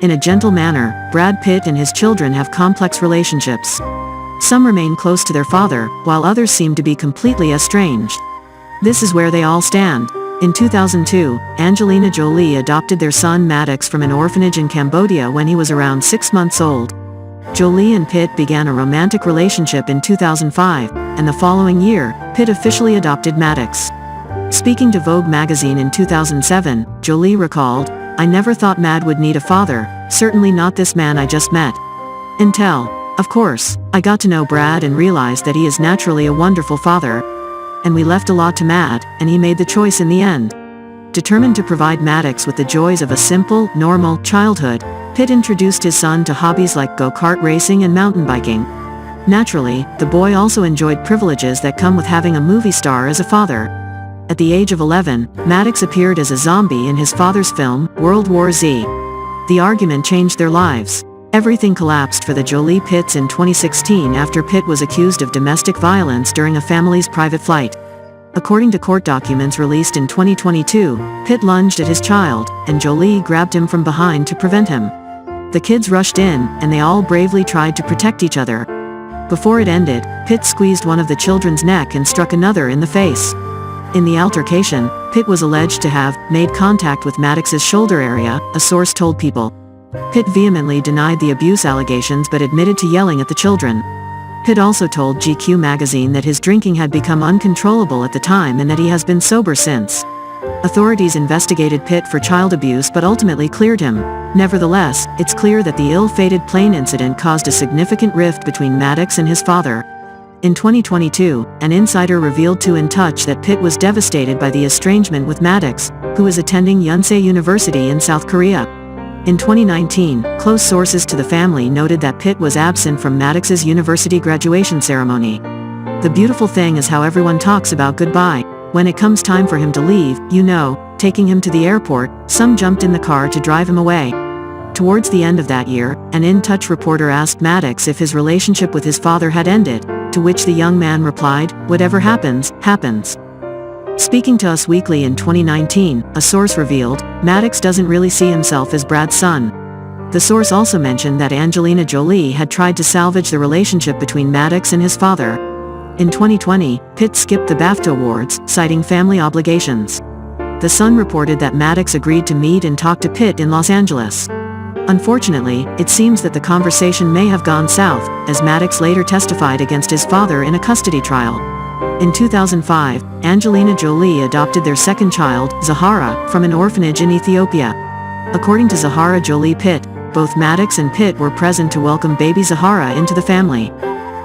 In a gentle manner, Brad Pitt and his children have complex relationships. Some remain close to their father, while others seem to be completely estranged. This is where they all stand. In 2002, Angelina Jolie adopted their son Maddox from an orphanage in Cambodia when he was around 6 months old. Jolie and Pitt began a romantic relationship in 2005, and the following year, Pitt officially adopted Maddox. Speaking to Vogue magazine in 2007, Jolie recalled, "I never thought Mad would need a father, certainly not this man I just met. Until, of course, I got to know Brad and realized that he is naturally a wonderful father. And we left a lot to Mad, and he made the choice in the end." Determined to provide Maddox with the joys of a simple, normal childhood, Pitt introduced his son to hobbies like go-kart racing and mountain biking. Naturally, the boy also enjoyed privileges that come with having a movie star as a father. At the age of 11, Maddox appeared as a zombie in his father's film, World War Z. The argument changed their lives. Everything collapsed for the Jolie Pitts in 2016 after Pitt was accused of domestic violence during a family's private flight. According to court documents released in 2022, Pitt lunged at his child, and Jolie grabbed him from behind to prevent him. The kids rushed in, and they all bravely tried to protect each other. Before it ended, Pitt squeezed one of the children's neck and struck another in the face. In the altercation, Pitt was alleged to have made contact with Maddox's shoulder area, a source told People. Pitt vehemently denied the abuse allegations but admitted to yelling at the children. Pitt also told GQ magazine that his drinking had become uncontrollable at the time and that he has been sober since. Authorities investigated Pitt for child abuse but ultimately cleared him. Nevertheless, it's clear that the ill-fated plane incident caused a significant rift between Maddox and his father. In 2022, an insider revealed to In Touch that Pitt was devastated by the estrangement with Maddox, who is attending Yonsei University in South Korea. In 2019, close sources to the family noted that Pitt was absent from Maddox's university graduation ceremony. The beautiful thing is how everyone talks about goodbye. When it comes time for him to leave, taking him to the airport, some jumped in the car to drive him away. Towards the end of that year, an In Touch reporter asked Maddox if his relationship with his father had ended, to which the young man replied, "Whatever happens, happens." Speaking to Us Weekly in 2019, a source revealed, Maddox doesn't really see himself as Brad's son. The source also mentioned that Angelina Jolie had tried to salvage the relationship between Maddox and his father. In 2020, Pitt skipped the BAFTA Awards, citing family obligations. The Sun reported that Maddox agreed to meet and talk to Pitt in Los Angeles. Unfortunately, it seems that the conversation may have gone south, as Maddox later testified against his father in a custody trial. In 2005, Angelina Jolie adopted their second child, Zahara, from an orphanage in Ethiopia. According to Zahara Jolie Pitt, both Maddox and Pitt were present to welcome baby Zahara into the family.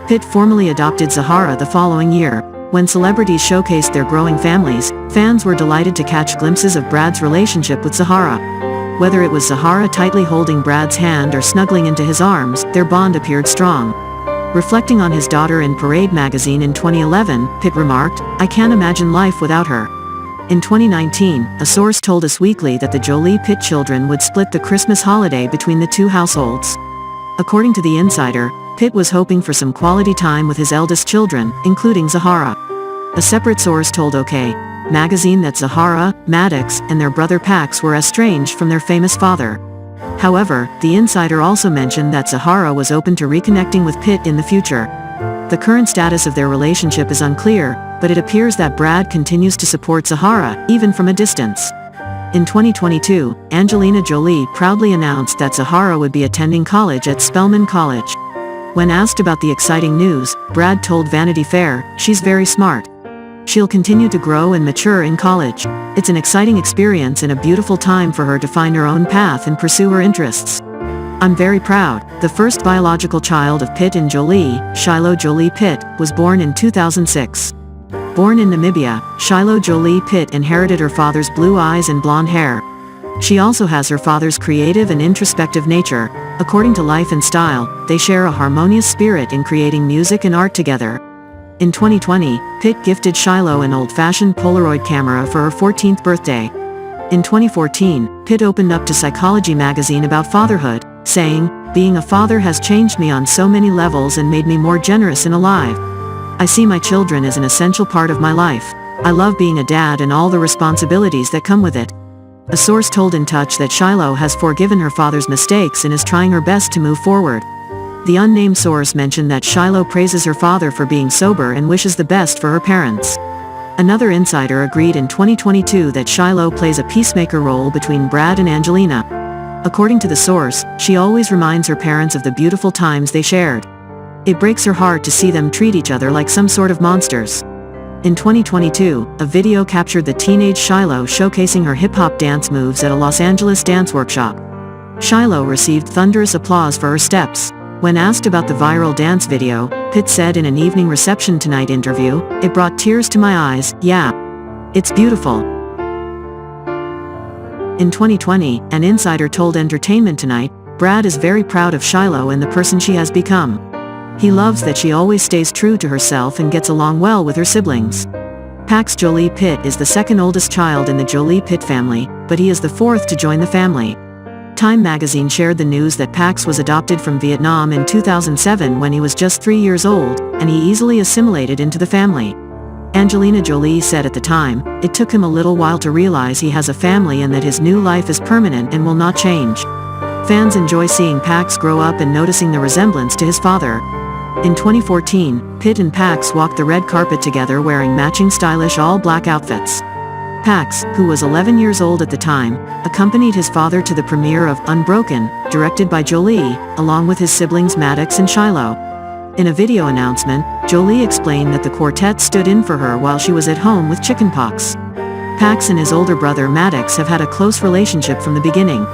Pitt formally adopted Zahara the following year. When celebrities showcased their growing families, fans were delighted to catch glimpses of Brad's relationship with Zahara. Whether it was Zahara tightly holding Brad's hand or snuggling into his arms, their bond appeared strong. Reflecting on his daughter in Parade magazine in 2011, Pitt remarked, "I can't imagine life without her." In 2019, a source told Us Weekly that the Jolie Pitt children would split the Christmas holiday between the two households. According to the insider, Pitt was hoping for some quality time with his eldest children, including Zahara. A separate source told OK! magazine that Zahara, Maddox, and their brother Pax were estranged from their famous father. However, the insider also mentioned that Zahara was open to reconnecting with Pitt in the future. The current status of their relationship is unclear, but it appears that Brad continues to support Zahara, even from a distance. In 2022, Angelina Jolie proudly announced that Zahara would be attending college at Spelman College. When asked about the exciting news, Brad told Vanity Fair, "She's very smart. She'll continue to grow and mature in college. It's an exciting experience and a beautiful time for her to find her own path and pursue her interests. I'm very proud." The first biological child of Pitt and Jolie, Shiloh Jolie Pitt, was born in 2006. Born in Namibia, Shiloh Jolie Pitt inherited her father's blue eyes and blonde hair. She also has her father's creative and introspective nature. According to Life and Style, they share a harmonious spirit in creating music and art together. In 2020, Pitt gifted Shiloh an old-fashioned Polaroid camera for her 14th birthday. In 2014, Pitt opened up to Psychology magazine about fatherhood, saying, "Being a father has changed me on so many levels and made me more generous and alive. I see my children as an essential part of my life. I love being a dad and all the responsibilities that come with it." A source told In Touch that Shiloh has forgiven her father's mistakes and is trying her best to move forward. The unnamed source mentioned that Shiloh praises her father for being sober and wishes the best for her parents. Another insider agreed in 2022 that Shiloh plays a peacemaker role between Brad and Angelina. According to the source, she always reminds her parents of the beautiful times they shared. It breaks her heart to see them treat each other like some sort of monsters. In 2022, a video captured the teenage Shiloh showcasing her hip-hop dance moves at a Los Angeles dance workshop. Shiloh received thunderous applause for her steps. When asked about the viral dance video, Pitt said in an Evening Reception Tonight interview, "It brought tears to my eyes, yeah. It's beautiful." In 2020, an insider told Entertainment Tonight, Brad is very proud of Shiloh and the person she has become. He loves that she always stays true to herself and gets along well with her siblings. Pax Jolie Pitt is the second oldest child in the Jolie Pitt family, but he is the fourth to join the family. Time magazine shared the news that Pax was adopted from Vietnam in 2007 when he was just 3 years old, and he easily assimilated into the family. Angelina Jolie said at the time, "It took him a little while to realize he has a family and that his new life is permanent and will not change." Fans enjoy seeing Pax grow up and noticing the resemblance to his father. In 2014, Pitt and Pax walked the red carpet together wearing matching stylish all-black outfits. Pax, who was 11 years old at the time, accompanied his father to the premiere of Unbroken, directed by Jolie, along with his siblings Maddox and Shiloh. In a video announcement, Jolie explained that the quartet stood in for her while she was at home with chickenpox. Pax and his older brother Maddox have had a close relationship from the beginning.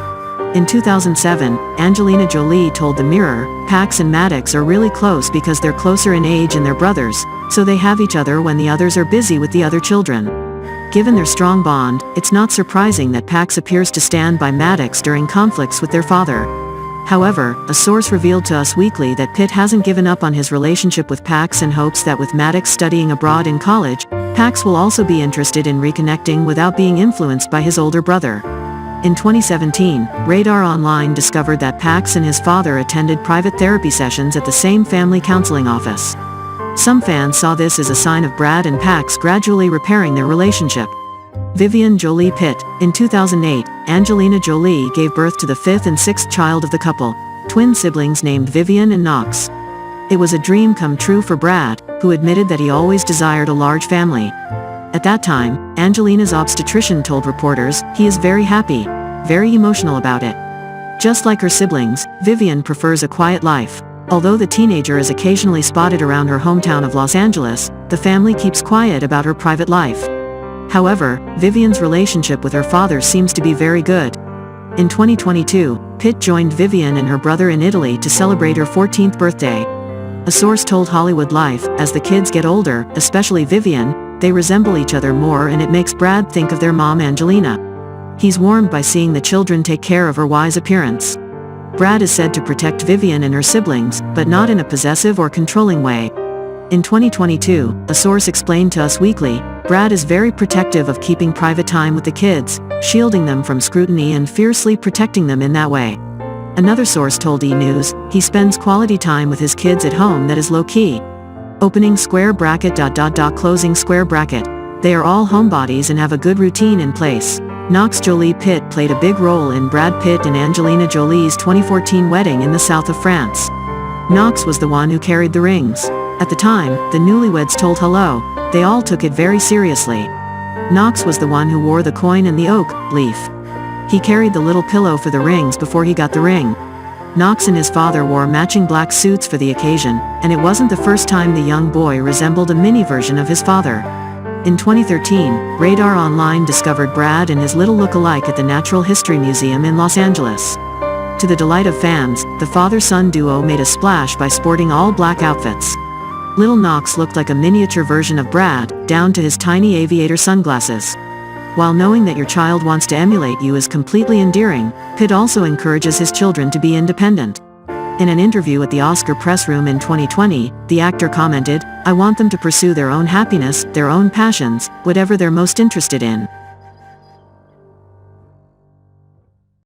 In 2007, Angelina Jolie told The Mirror, "Pax and Maddox are really close because they're closer in age and they're brothers, so they have each other when the others are busy with the other children." Given their strong bond, it's not surprising that Pax appears to stand by Maddox during conflicts with their father. However, a source revealed to Us Weekly that Pitt hasn't given up on his relationship with Pax and hopes that with Maddox studying abroad in college, Pax will also be interested in reconnecting without being influenced by his older brother. In 2017, Radar Online discovered that Pax and his father attended private therapy sessions at the same family counseling office. Some fans saw this as a sign of Brad and Pax gradually repairing their relationship. Vivian Jolie Pitt. In 2008, Angelina Jolie gave birth to the fifth and sixth child of the couple, twin siblings named Vivian and Knox. It was a dream come true for Brad, who admitted that he always desired a large family. At that time, Angelina's obstetrician told reporters, "He is very happy, very emotional about it." Just like her siblings, Vivian prefers a quiet life. Although the teenager is occasionally spotted around her hometown of Los Angeles, the family keeps quiet about her private life. However, Vivian's relationship with her father seems to be very good. In 2022, Pitt joined Vivian and her brother in Italy to celebrate her 14th birthday. A source told Hollywood Life, "As the kids get older, especially Vivian, they resemble each other more and it makes Brad think of their mom Angelina. He's warmed by seeing the children take care of her wise appearance." Brad is said to protect Vivian and her siblings, but not in a possessive or controlling way. In 2022, a source explained to Us Weekly, "Brad is very protective of keeping private time with the kids, shielding them from scrutiny and fiercely protecting them in that way." Another source told E! News, "He spends quality time with his kids at home that is low-key. Opening square bracket ... closing square bracket. They are all homebodies and have a good routine in place." Knox Jolie Pitt played a big role in Brad Pitt and Angelina Jolie's 2014 wedding in the south of France. Knox was the one who carried the rings. At the time, the newlyweds told Hello, they all took it very seriously. Knox was the one who wore the coin and the oak leaf. He carried the little pillow for the rings before he got the ring. Knox and his father wore matching black suits for the occasion, and it wasn't the first time the young boy resembled a mini version of his father. In 2013, Radar Online discovered Brad and his little look-alike at the Natural History Museum in Los Angeles. To the delight of fans, the father-son duo made a splash by sporting all black outfits. Little Knox looked like a miniature version of Brad, down to his tiny aviator sunglasses. While knowing that your child wants to emulate you is completely endearing, Pitt also encourages his children to be independent. In an interview at the Oscar press room in 2020, the actor commented, "I want them to pursue their own happiness, their own passions, whatever they're most interested in."